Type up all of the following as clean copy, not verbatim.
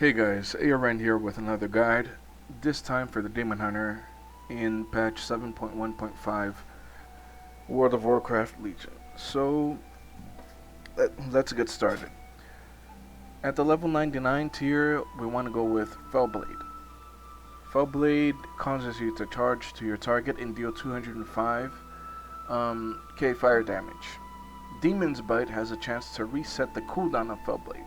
Hey guys, ARN here with another guide, this time for the Demon Hunter in patch 7.1.5 World of Warcraft Legion. So, let's get started. At the level 99 tier, we want to go with Fellblade. Fellblade causes you to charge to your target and deal 205 K fire damage. Demon's Bite has a chance to reset the cooldown of Fellblade.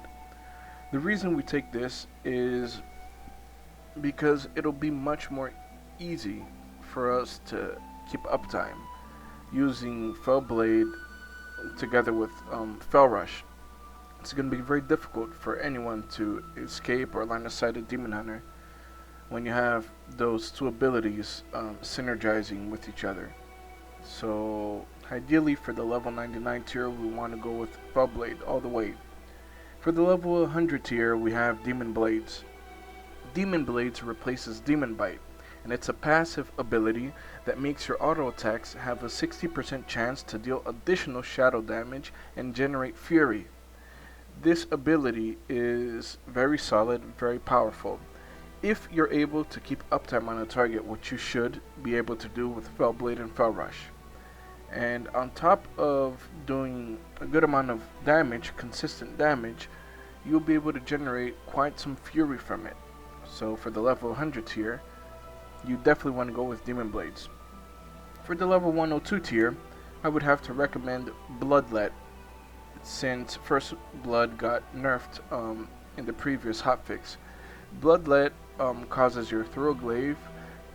The reason we take this is because it'll be much more easy for us to keep uptime using Fellblade together with Fell Rush. It's going to be very difficult for anyone to escape or line of sight a Demon Hunter when you have those two abilities synergizing with each other. So ideally for the level 99 tier we want to go with Fellblade all the way. For the level 100 tier, we have Demon Blades. Demon Blades replaces Demon Bite, and it's a passive ability that makes your auto attacks have a 60% chance to deal additional shadow damage and generate fury. This ability is very solid, very powerful. If you're able to keep uptime on a target, which you should be able to do with Fellblade and Fell Rush. And on top of doing a good amount of damage, consistent damage, you'll be able to generate quite some fury from it. So for the level 100 tier, you definitely want to go with Demon Blades. For the level 102 tier, I would have to recommend Bloodlet, since First Blood got nerfed in the previous hotfix. Bloodlet causes your Throglaive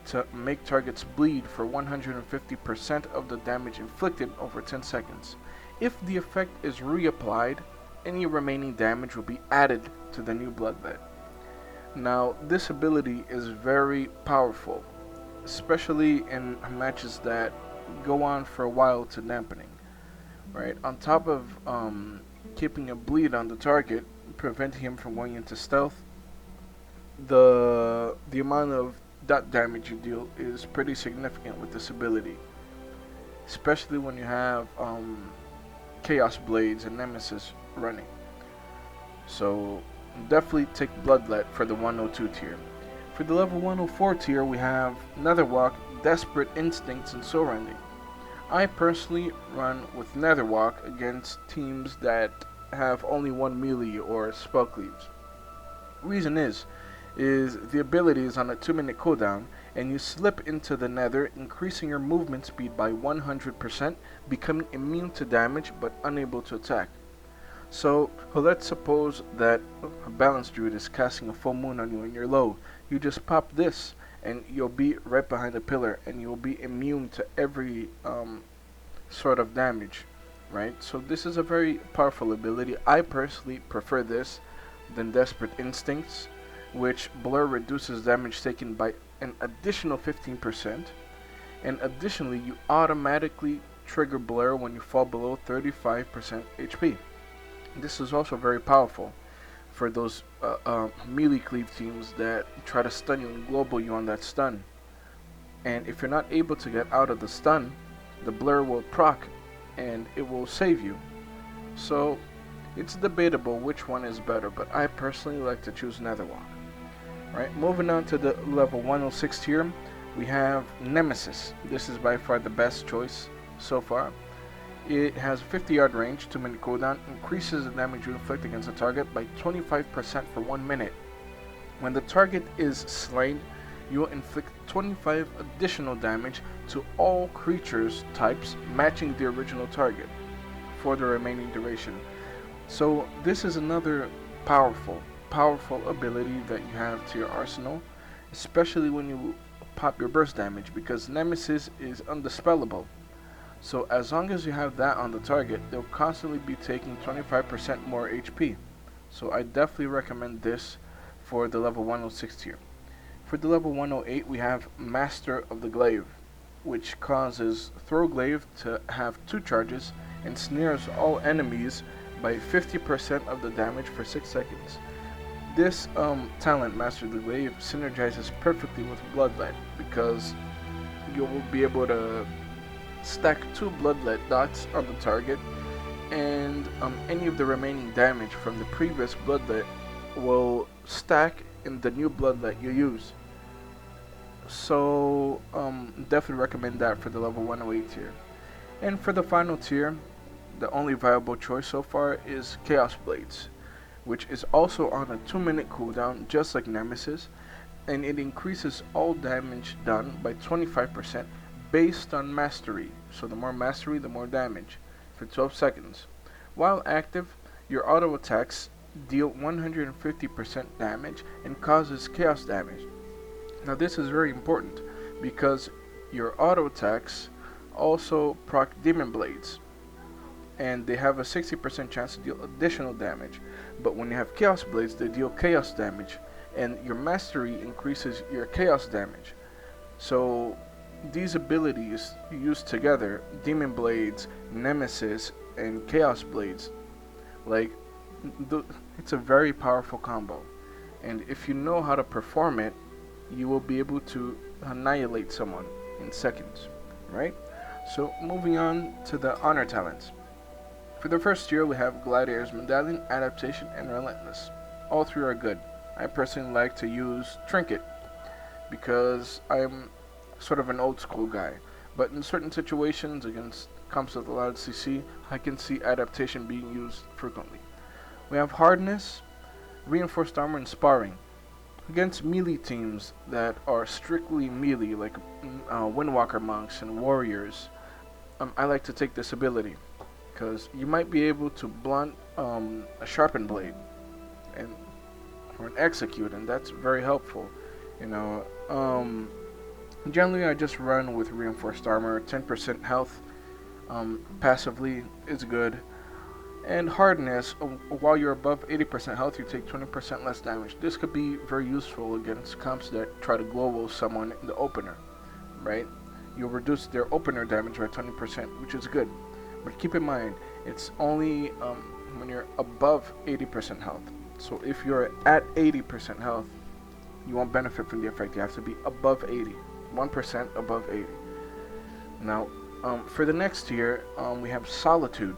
to make targets bleed for 150% of the damage inflicted over 10 seconds. If the effect is reapplied, any remaining damage will be added to the new Bloodlet. Now, this ability is very powerful, especially in matches that go on for a while to dampening. Right? On top of keeping a bleed on the target, preventing him from going into stealth, the amount of dot damage you deal is pretty significant with this ability, especially when you have Chaos Blades and Nemesis running. So definitely take Bloodlet for the 102 tier. For the level 104 tier, we have Netherwalk, Desperate Instincts, and Soul Rending. I personally run with Netherwalk against teams that have only one melee or spell cleaves. Reason is the ability is on a 2-minute cooldown, and you slip into the nether, increasing your movement speed by 100%, becoming immune to damage but unable to attack. So let's suppose that a balanced druid is casting a full moon on you and you're low. You just pop this and you'll be right behind a pillar and you'll be immune to every sort of damage, right? So this is a very powerful ability. I personally prefer this than Desperate Instincts, which Blur reduces damage taken by an additional 15%, and additionally you automatically trigger Blur when you fall below 35% HP. This is also very powerful for those melee cleave teams that try to stun you and global you on that stun. And if you're not able to get out of the stun, the Blur will proc and it will save you. So it's debatable which one is better, but I personally like to choose Netherwalk. Right, moving on to the level 106 tier, we have Nemesis. This is by far the best choice so far. It has a 50-yard range, 2-minute cooldown, increases the damage you inflict against a target by 25% for 1 minute. When the target is slain, you will inflict 25 additional damage to all creatures types matching the original target for the remaining duration. So this is another powerful ability that you have to your arsenal, especially when you pop your burst damage, because Nemesis is undispellable. So as long as you have that on the target, they'll constantly be taking 25% more HP. So I definitely recommend this for the level 106 tier. For the level 108, we have Master of the Glaive, which causes Throglaive to have 2 charges and snares all enemies by 50% of the damage for 6 seconds. This talent, Master of the Glaive, synergizes perfectly with Bloodlet because you'll be able to stack 2 Bloodlet dots on the target, and any of the remaining damage from the previous Bloodlet will stack in the new blood that you use. So definitely recommend that for the level 108 tier. And for the final tier, the only viable choice so far is Chaos Blades, which is also on a 2-minute cooldown just like Nemesis, and it increases all damage done by 25% based on mastery. So the more mastery, the more damage for 12 seconds. While active, your auto attacks deal 150% damage and causes chaos damage. Now this is very important because your auto attacks also proc demon blades, and they have a 60% chance to deal additional damage. But when you have chaos blades, they deal chaos damage, and your mastery increases your chaos damage. So these abilities used together, demon blades, nemesis, and chaos blades, like it's a very powerful combo. And if you know how to perform it, you will be able to annihilate someone in seconds, right? So moving on to the honor talents. For the first tier, we have Gladiator's Medallion, Adaptation, and Relentless. All three are good. I personally like to use Trinket because I'm sort of an old school guy. But in certain situations, against comps with a lot of CC, I can see Adaptation being used frequently. We have Hardness, Reinforced Armor, and Sparring. Against melee teams that are strictly melee, like Windwalker monks and warriors, I like to take this ability, because you might be able to blunt a sharpened blade or an execute, and that's very helpful. Generally I just run with reinforced armor. 10% health passively is good, and hardness. While you're above 80% health, you take 20% less damage. This could be very useful against comps that try to global someone in the opener, right? You'll reduce their opener damage by 20%, which is good. But keep in mind, it's only when you're above 80% health. So if you're at 80% health, you won't benefit from the effect. You have to be above 80, 1% above 80. Now, for the next tier, we have Solitude.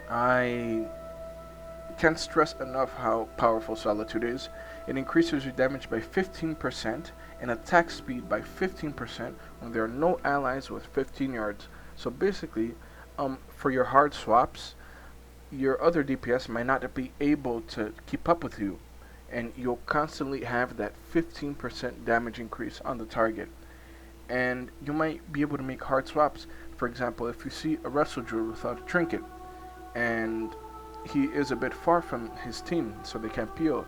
I can't stress enough how powerful Solitude is. It increases your damage by 15% and attack speed by 15% when there are no allies with 15 yards. So basically, for your hard swaps, your other DPS might not be able to keep up with you, and you'll constantly have that 15% damage increase on the target. And you might be able to make hard swaps. For example, if you see a wrestle druid without a trinket, and he is a bit far from his team, so they can't peel,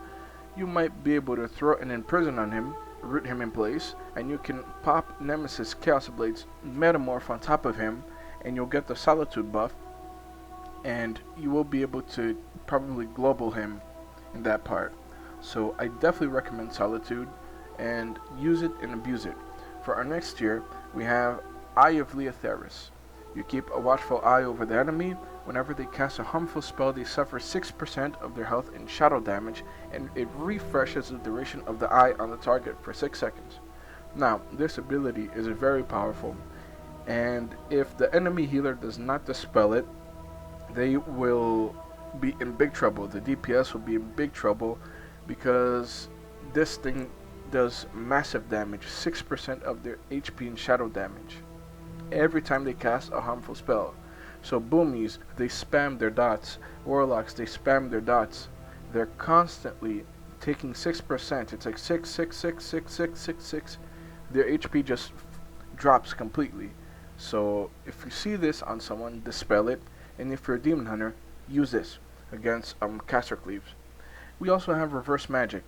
you might be able to throw an imprison on him, root him in place, and you can pop Nemesis Chaos Blades Metamorph on top of him, and you'll get the Solitude buff, and you will be able to probably global him in that part. So I definitely recommend Solitude, and use it and abuse it. For our next tier, we have Eye of Leotheris. You keep a watchful eye over the enemy. Whenever they cast a harmful spell, they suffer 6% of their health in shadow damage, and it refreshes the duration of the eye on the target for 6 seconds. Now, this ability is very powerful, and if the enemy healer does not dispel it, they will be in big trouble. The DPS will be in big trouble, because this thing does massive damage, 6% of their HP in shadow damage, every time they cast a harmful spell. So boomies, they spam their dots. Warlocks, they spam their dots. They're constantly taking 6%. It's like 6, 6, 6, 6, 6, 6, 6. Their HP just drops completely. So if you see this on someone, dispel it. And if you're a demon hunter, use this against caster cleaves. We also have reverse magic,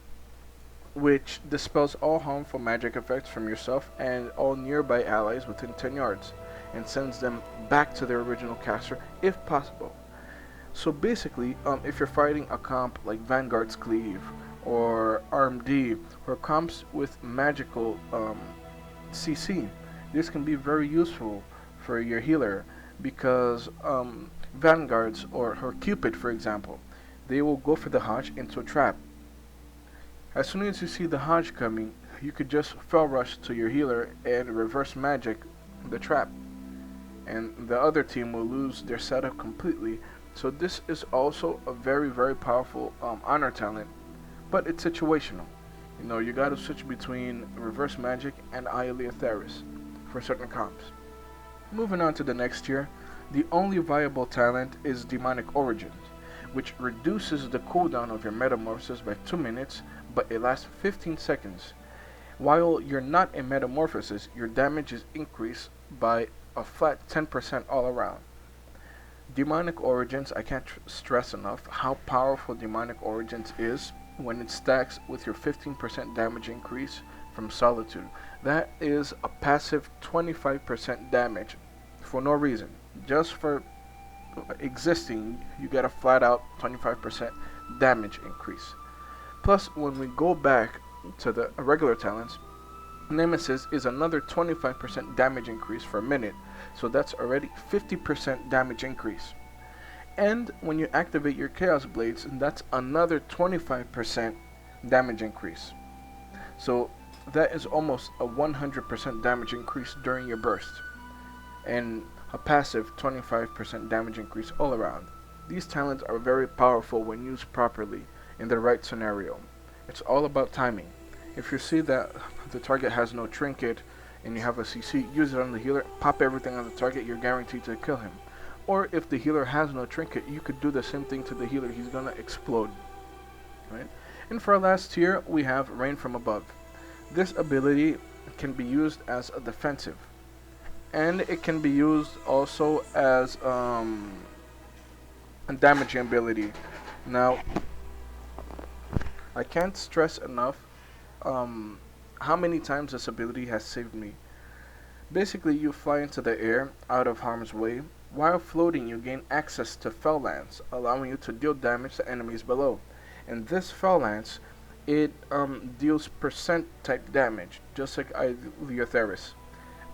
which dispels all harmful magic effects from yourself and all nearby allies within 10 yards, and sends them back to their original caster if possible. So basically, if you're fighting a comp like Vanguard's Cleave or RMD, or comps with magical CC, this can be very useful for your healer, because Vanguards or her Cupid, for example, they will go for the Hodge into a trap. As soon as you see the Hodge coming, you could just fell rush to your healer and reverse magic the trap, and the other team will lose their setup completely. So this is also a very, very powerful honor talent but it's situational. You know, you gotta switch between Reverse Magic and Theris for certain comps. Moving on to the next tier, the only viable talent is Demonic Origins, which reduces the cooldown of your Metamorphosis by 2 minutes, but it lasts 15 seconds. While you're not in Metamorphosis, your damage is increased by a flat 10% all around. Demonic Origins, I can't stress enough how powerful Demonic Origins is when it stacks with your 15% damage increase from Solitude. That is a passive 25% damage for no reason. Just for existing, you get a flat out 25% damage increase. Plus, when we go back to the regular talents, Nemesis is another 25% damage increase for a minute, so that's already 50% damage increase. And when you activate your Chaos Blades, that's another 25% damage increase. So that is almost a 100% damage increase during your burst, and a passive 25% damage increase all around. These talents are very powerful when used properly in the right scenario. It's all about timing. If you see that the target has no trinket and you have a CC, use it on the healer, pop everything on the target, you're guaranteed to kill him. Or if the healer has no trinket, you could do the same thing to the healer, he's gonna explode. Right? And for our last tier, we have Rain from Above. This ability can be used as a defensive, and it can be used also as a damaging ability. Now, I can't stress enough how many times this ability has saved me. Basically, you fly into the air out of harm's way. While floating, you gain access to Fell Lance, allowing you to deal damage to enemies below. And this Fell Lance, it deals percent type damage, just like Theris.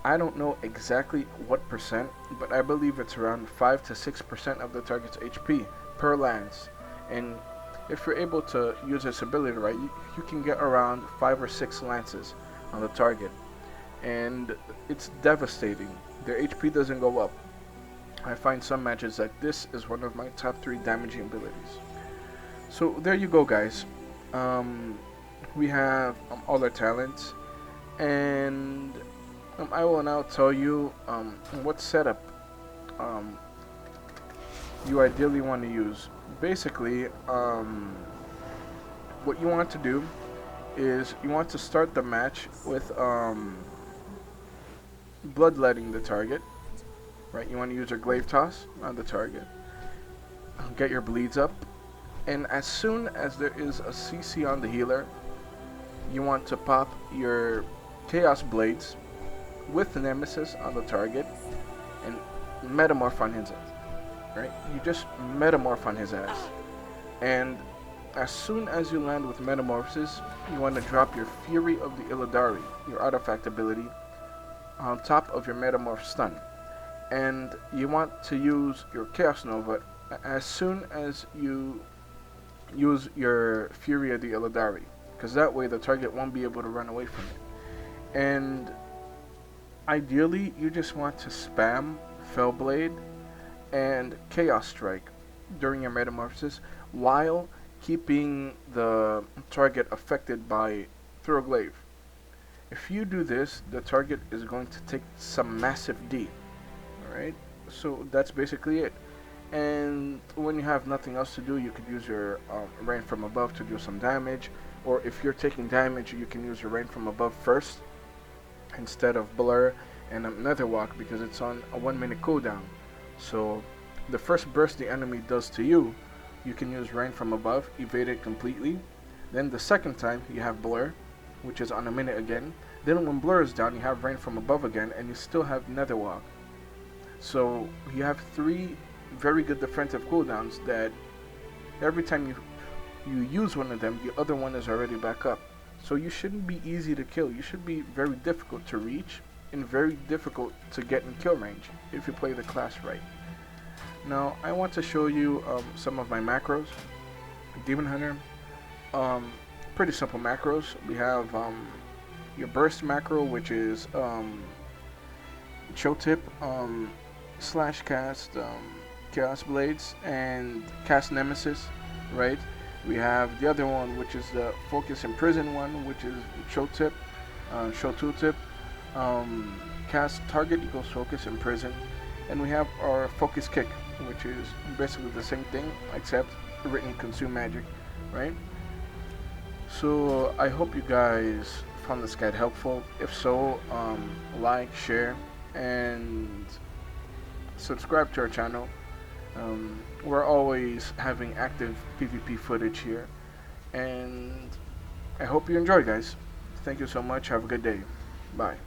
I don't know exactly what percent, but I believe it's around 5 to 6% of the target's HP per lance. And if you're able to use this ability right, you can get around 5 or 6 lances on the target. And it's devastating. Their HP doesn't go up. I find some matches that this is one of my top 3 damaging abilities. So there you go, guys. We have all our talents, and I will now tell you what setup you ideally want to use. Basically, what you want to do is you want to start the match with bloodletting the target. Right, you want to use your glaive toss on the target. Get your bleeds up, and as soon as there is a CC on the healer, you want to pop your Chaos Blades with the Nemesis on the target and metamorph on his ass. Right, you just metamorph on his ass, and as soon as you land with Metamorphosis, you want to drop your Fury of the Illidari, your artifact ability, on top of your Metamorph stun. And you want to use your Chaos Nova as soon as you use your Fury of the Illidari, because that way the target won't be able to run away from it. And ideally, you just want to spam Fellblade and Chaos Strike during your Metamorphosis while keeping the target affected by Throglaive. If you do this, the target is going to take some massive D. Alright, so that's basically it. And when you have nothing else to do, you could use your Rain from Above to do some damage, or if you're taking damage, you can use your Rain from Above first instead of Blur and Netherwalk, because it's on a 1 minute cooldown. So the first burst the enemy does to you, you can use Rain from Above, evade it completely. Then the second time you have Blur, which is on a minute again. Then when Blur is down, you have Rain from Above again, and you still have Netherwalk. So you have 3 very good defensive cooldowns that every time you use one of them, the other one is already back up. So you shouldn't be easy to kill. You should be very difficult to reach and very difficult to get in kill range if you play the class right. Now I want to show you some of my macros. Demon Hunter, pretty simple macros. We have your burst macro, which is Chill Tip, slash cast Chaos Blades and cast Nemesis, right? We have the other one, which is the focus in prison one, which is show tip, show tooltip. Cast target equals focus in prison, and we have our focus kick, which is basically the same thing except written consume magic, right? So I hope you guys found this guide helpful. If so, like, share, and subscribe to our channel. We're always having active PvP footage here, and I hope you enjoy, guys. Thank you so much. Have a good day. Bye.